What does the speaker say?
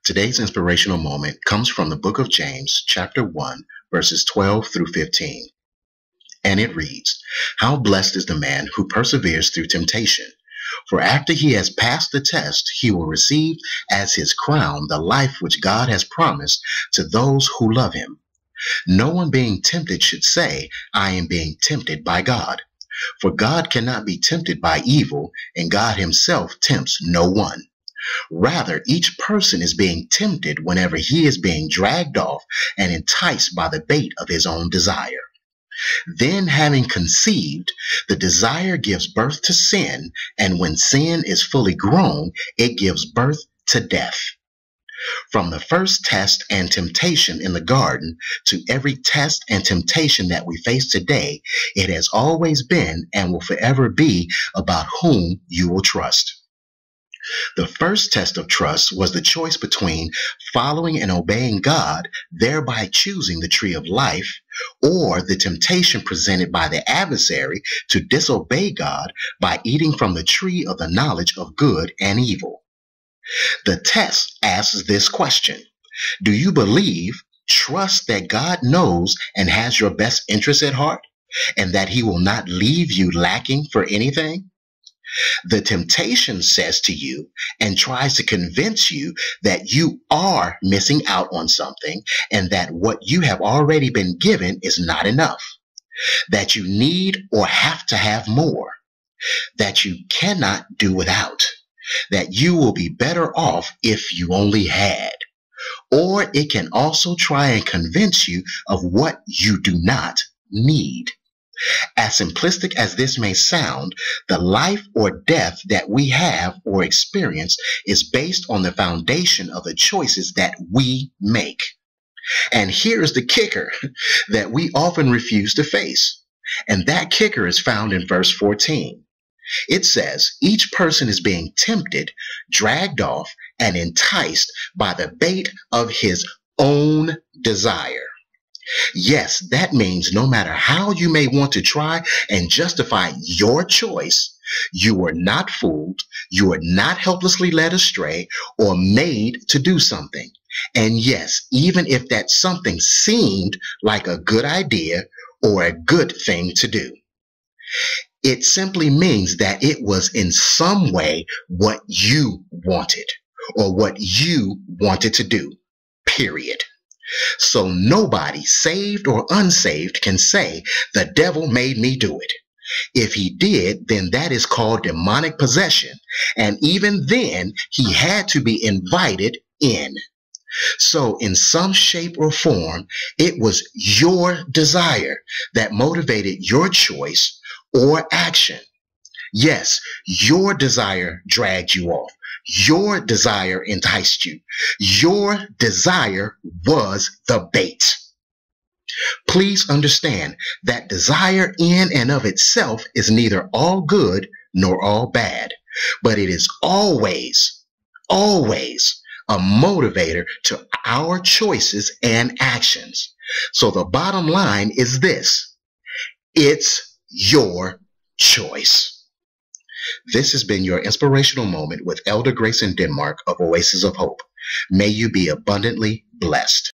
Today's inspirational moment comes from the book of James, chapter 1, verses 12 through 15. And it reads, "How blessed is the man who perseveres through temptation, for after he has passed the test, he will receive as his crown the life which God has promised to those who love him. No one being tempted should say, 'I am being tempted by God.' For God cannot be tempted by evil, and God himself tempts no one. Rather, each person is being tempted whenever he is being dragged off and enticed by the bait of his own desire. Then, having conceived, the desire gives birth to sin, and when sin is fully grown, it gives birth to death." From the first test and temptation in the garden to every test and temptation that we face today, it has always been and will forever be about whom you will trust. The first test of trust was the choice between following and obeying God, thereby choosing the tree of life, or the temptation presented by the adversary to disobey God by eating from the tree of the knowledge of good and evil. The test asks this question: do you believe, trust that God knows and has your best interests at heart, and that he will not leave you lacking for anything? The temptation says to you and tries to convince you that you are missing out on something, and that what you have already been given is not enough, that you need or have to have more, that you cannot do without, that you will be better off if you only had. Or it can also try and convince you of what you do not need. As simplistic as this may sound, the life or death that we have or experience is based on the foundation of the choices that we make. And here's the kicker that we often refuse to face. And that kicker is found in verse 14. It says, "Each person is being tempted, dragged off, and enticed by the bait of his own desire." Yes, that means no matter how you may want to try and justify your choice, you are not fooled, you are not helplessly led astray or made to do something. And yes, even if that something seemed like a good idea or a good thing to do, it simply means that it was in some way what you wanted or what you wanted to do, period. So nobody, saved or unsaved, can say, "The devil made me do it." If he did, then that is called demonic possession. And even then, he had to be invited in. So in some shape or form, it was your desire that motivated your choice or action. Yes, your desire dragged you off. Your desire enticed you. Your desire was the bait. Please understand that desire in and of itself is neither all good nor all bad, but it is always, always a motivator to our choices and actions. So the bottom line is this: it's your choice. This has been your inspirational moment with Elder Grayson-Denmark of Oasis of Hope. May you be abundantly blessed.